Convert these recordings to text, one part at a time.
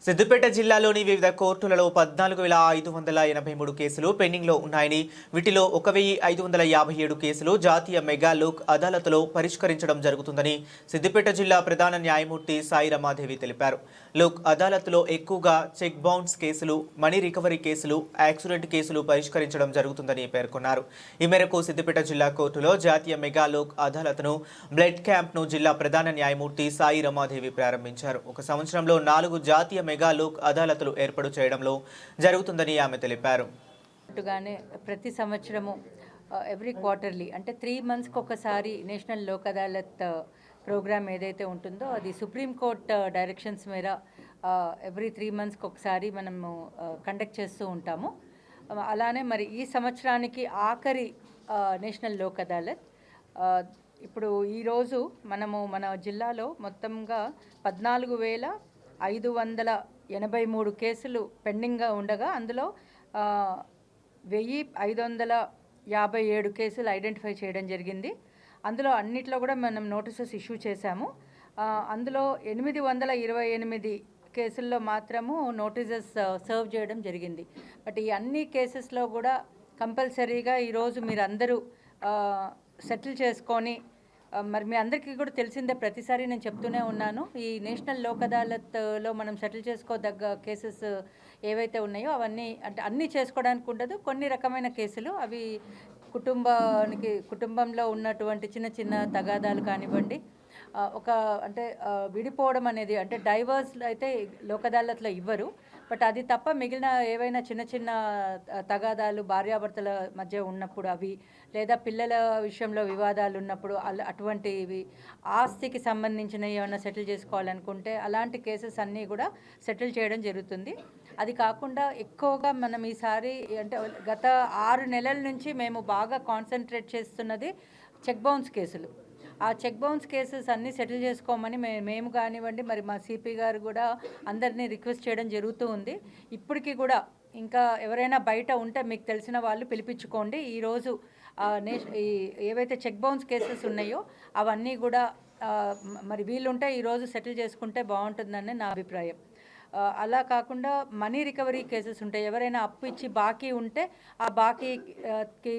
సిద్దిపేట జిల్లాలోని వివిధ కోర్టులలో 14,583 కేసులు పెండింగ్లో ఉన్నాయని, వీటిలో 1,557 కేసులు జాతీయ మెగా లోక్ అదాలత్లో పరిష్కరించడం జరుగుతుందని సిద్దిపేట జిల్లా ప్రధాన న్యాయమూర్తి సాయి రమాదేవి తెలిపారు. లోక్ అదాలత్లో ఎక్కువగా చెక్ బౌన్స్ కేసులు, మనీ రికవరీ కేసులు, యాక్సిడెంట్ కేసులు పరిష్కరించడం జరుగుతుందని పేర్కొన్నారు. ఈ మేరకు సిద్దిపేట జిల్లా కోర్టులో జాతీయ మెగా లోక్ అదాలత్ను, బ్లడ్ క్యాంప్ను జిల్లా ప్రధాన న్యాయమూర్తి సాయి రమాదేవి ప్రారంభించారు. ఒక సంవత్సరంలో 4 జాతీయ మెగా లోక్ అదాలత్లు ఏర్పాటు చేయడంలో జరుగుతుందని ఆమె తెలిపారు. ప్రతి సంవత్సరము ఎవ్రీ క్వార్టర్లీ అంటే 3 మంత్స్కి ఒకసారి నేషనల్ లోక్ అదాలత్ ప్రోగ్రామ్ ఏదైతే ఉంటుందో అది సుప్రీంకోర్టు డైరెక్షన్స్ మేర ఎవ్రీ 3 మంత్స్కి ఒకసారి మనము కండక్ట్ చేస్తూ ఉంటాము. అలానే మరి ఈ సంవత్సరానికి ఆఖరి నేషనల్ లోక్ అదాలత్ ఇప్పుడు ఈరోజు మనము మన జిల్లాలో మొత్తంగా 14,583 కేసులు పెండింగ్గా ఉండగా అందులో 1,557 కేసులు ఐడెంటిఫై చేయడం జరిగింది. అందులో అన్నిట్లో కూడా మనం నోటీసెస్ ఇష్యూ చేశాము. అందులో 828 కేసుల్లో మాత్రము నోటీసెస్ సర్వ్ చేయడం జరిగింది. బట్ ఈ అన్ని కేసెస్లో కూడా కంపల్సరీగా ఈరోజు మీరు అందరూ సెటిల్ చేసుకొని, మరి మీ అందరికీ కూడా తెలిసిందే, ప్రతిసారి నేను చెప్తూనే ఉన్నాను, ఈ నేషనల్ లోక్ అదాలత్లో మనం సెటిల్ చేసుకోదగ్గ కేసెస్ ఏవైతే ఉన్నాయో అవన్నీ అంటే అన్నీ చేసుకోవడానికి ఉండదు. కొన్ని రకమైన కేసులు అవి కుటుంబంలో ఉన్నటువంటి చిన్న చిన్న తగాదాలు కానివ్వండి, ఒక అంటే విడిపోవడం అనేది అంటే డైవర్స్ అయితే లోక్ అదాలత్లో ఇవ్వరు. బట్ అది తప్ప మిగిలిన ఏవైనా చిన్న చిన్న తగాదాలు భార్యాభర్తల మధ్య ఉన్నప్పుడు అవి, లేదా పిల్లల విషయంలో వివాదాలు ఉన్నప్పుడు అటువంటివి, ఆస్తికి సంబంధించిన ఏమైనా సెటిల్ చేసుకోవాలనుకుంటే అలాంటి కేసెస్ అన్నీ కూడా సెటిల్ చేయడం జరుగుతుంది. అది కాకుండా ఎక్కువగా మనం ఈసారి అంటే గత 6 నెలల నుంచి మేము బాగా కాన్సన్ట్రేట్ చేస్తున్నది చెక్ బౌన్స్ కేసులు. ఆ చెక్ బౌన్స్ కేసెస్ అన్నీ సెటిల్ చేసుకోమని మేము కానివ్వండి, మరి మా సిపి గారు కూడా అందరినీ రిక్వెస్ట్ చేయడం జరుగుతూ ఉంది. ఇప్పటికీ కూడా ఇంకా ఎవరైనా బయట ఉంటే మీకు తెలిసిన వాళ్ళు పిలిపించుకోండి. ఈరోజు ఏవైతే చెక్ బౌన్స్ కేసెస్ ఉన్నాయో అవన్నీ కూడా మరి వీలుంటే ఈరోజు సెటిల్ చేసుకుంటే బాగుంటుందని నా అభిప్రాయం. అలా కాకుండా మనీ రికవరీ కేసెస్ ఉంటాయి. ఎవరైనా అప్పు ఇచ్చి బాకీ ఉంటే ఆ బాకీకి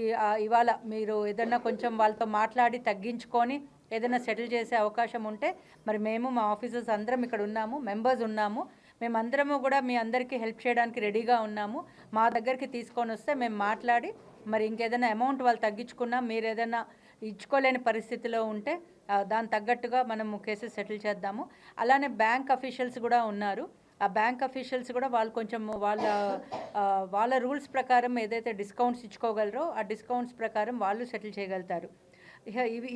ఇవాళ మీరు ఏదన్నా కొంచెం వాళ్ళతో మాట్లాడి తగ్గించుకొని ఏదైనా సెటిల్ చేసే అవకాశం ఉంటే, మరి మేము మా ఆఫీసర్స్ అందరం ఇక్కడ ఉన్నాము, మెంబర్స్ ఉన్నాము, మేమందరము కూడా మీ అందరికీ హెల్ప్ చేయడానికి రెడీగా ఉన్నాము. మా దగ్గరికి తీసుకొని వస్తే మేము మాట్లాడి మరి ఇంకేదైనా అమౌంట్ వాళ్ళు తగ్గించుకున్నా, మీరు ఏదైనా ఇచ్చుకోలేని పరిస్థితిలో ఉంటే దానికి తగ్గట్టుగా మనము కేసెస్ సెటిల్ చేద్దాము. అలానే బ్యాంక్ అఫీషియల్స్ కూడా ఉన్నారు. ఆ బ్యాంక్ అఫీషియల్స్ కూడా వాళ్ళు కొంచెం వాళ్ళ రూల్స్ ప్రకారం ఏదైతే డిస్కౌంట్స్ ఇచ్చుకోగలరో ఆ డిస్కౌంట్స్ ప్రకారం వాళ్ళు సెటిల్ చేయగలుగుతారు.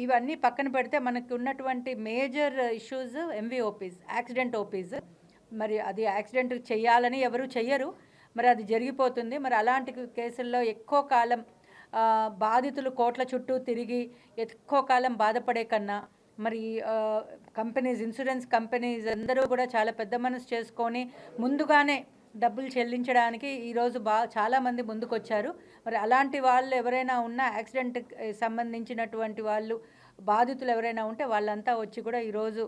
ఇవన్నీ పక్కన పెడితే మనకు ఉన్నటువంటి మేజర్ ఇష్యూస్ ఎంవీఓపీస్, యాక్సిడెంట్ ఓపీస్. మరి అది యాక్సిడెంట్ చేయాలని ఎవరు చెయ్యరు, మరి అది జరిగిపోతుంది. మరి అలాంటి కేసుల్లో ఎక్కువ కాలం బాధితులు కోట్ల చుట్టూ తిరిగి ఎక్కువ కాలం బాధపడే కన్నా మరి కంపెనీస్, ఇన్సూరెన్స్ కంపెనీస్ అందరూ కూడా చాలా పెద్ద మనసు చేసుకొని ముందుగానే డబ్బులు చెల్లించడానికి ఈరోజు చాలామంది ముందుకొచ్చారు. మరి అలాంటి వాళ్ళు ఎవరైనా ఉన్నా, యాక్సిడెంట్ సంబంధించినటువంటి వాళ్ళు బాధితులు ఎవరైనా ఉంటే వాళ్ళంతా వచ్చి కూడా ఈరోజు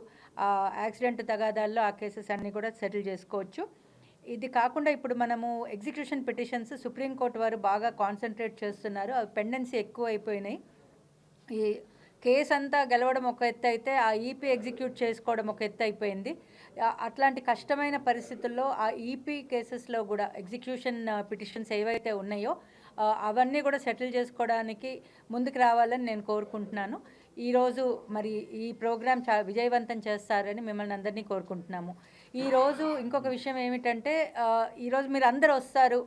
యాక్సిడెంట్ తగాదాల్లో ఆ కేసెస్ అన్నీ కూడా సెటిల్ చేసుకోవచ్చు. ఇది కాకుండా ఇప్పుడు మనము ఎగ్జిక్యూషన్ పిటిషన్స్ సుప్రీంకోర్టు వారు బాగా కాన్సన్ట్రేట్ చేస్తున్నారు. అవి పెండెన్సీ ఎక్కువ అయిపోయినాయి. ఈ కేసు అంతా గెలవడం ఒక ఎత్తు అయితే ఆ ఈపీ ఎగ్జిక్యూట్ చేసుకోవడం ఒక ఎత్తు అయిపోయింది. అట్లాంటి కష్టమైన పరిస్థితుల్లో ఆ ఈపీ కేసెస్లో కూడా ఎగ్జిక్యూషన్ పిటిషన్స్ ఏవైతే ఉన్నాయో అవన్నీ కూడా సెటిల్ చేసుకోవడానికి ముందుకు రావాలని నేను కోరుకుంటున్నాను. ఈరోజు మరి ఈ ప్రోగ్రాం విజయవంతం చేస్తారని మిమ్మల్ని అందరినీ కోరుకుంటున్నాము. ఈరోజు ఇంకొక విషయం ఏమిటంటే, ఈరోజు మీరు అందరూ వస్తారు,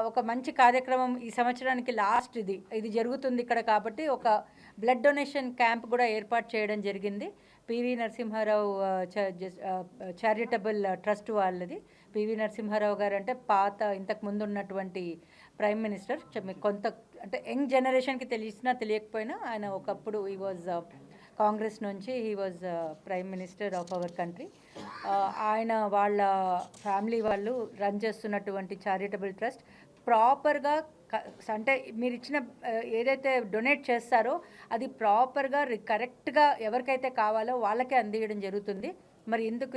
ఒక మంచి కార్యక్రమం ఈ సంవత్సరానికి లాస్ట్ ఇది జరుగుతుంది ఇక్కడ కాబట్టి ఒక బ్లడ్ డొనేషన్ క్యాంప్ కూడా ఏర్పాటు చేయడం జరిగింది. పివి నరసింహారావు చారిటబుల్ ట్రస్ట్ వాళ్ళది. పివి నరసింహారావు గారు అంటే పాత ఇంతకు ముందు ఉన్నటువంటి ప్రైమ్ మినిస్టర్. కొంత అంటే యంగ్ జనరేషన్కి తెలిసినా తెలియకపోయినా ఆయన ఒకప్పుడు హీ వాజ్ కాంగ్రెస్ నుంచి he was prime minister of our country. ఆయన వాళ్ళ ఫ్యామిలీ వాళ్ళు రన్ చేస్తున్నటువంటి చారిటబుల్ ట్రస్ట్ ప్రాపర్గా అంటే మీరు ఇచ్చిన ఏదైతే డొనేట్ చేస్తారో అది ప్రాపర్గా కరెక్ట్గా ఎవరికైతే కావాలో వాళ్ళకే అందియడం జరుగుతుంది. మరి ఇందుకు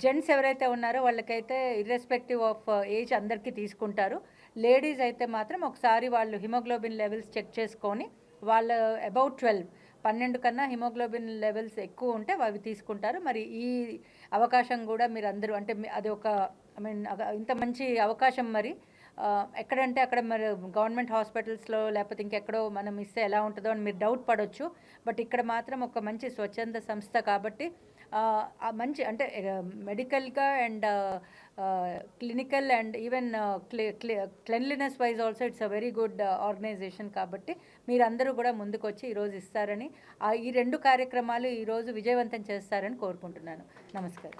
జెంట్స్ ఎవరైతే ఉన్నారో వాళ్ళకైతే ఇర్రెస్పెక్టివ్ ఆఫ్ ఏజ్ అందరికీ తీసుకుంటారు. లేడీస్ అయితే మాత్రం ఒకసారి వాళ్ళు హిమోగ్లోబిన్ లెవెల్స్ చెక్ చేసుకొని వాళ్ళ అబౌట్ 12 కన్నా హిమోగ్లోబిన్ లెవెల్స్ ఎక్కువ ఉంటే అవి తీసుకుంటారు. మరి ఈ అవకాశం కూడా మీరు అందరూ అంటే అది ఒక ఇంత మంచి అవకాశం మరి ఎక్కడంటే అక్కడ మరి గవర్నమెంట్ హాస్పిటల్స్లో లేకపోతే ఇంకెక్కడో మనం ఇస్తే ఎలా ఉంటుందో అని మీరు డౌట్ పడవచ్చు. బట్ ఇక్కడ మాత్రం ఒక మంచి స్వచ్ఛంద సంస్థ కాబట్టి మంచి అంటే మెడికల్గా and clinical and even cleanliness wise also it's a very good organization. కాబట్టి మీరందరూ కూడా ముందుకు వచ్చి ఈరోజు ఇస్తారని ఈ 2 కార్యక్రమాలు ఈరోజు విజయవంతం చేస్తారని కోరుకుంటున్నాను. నమస్కారం.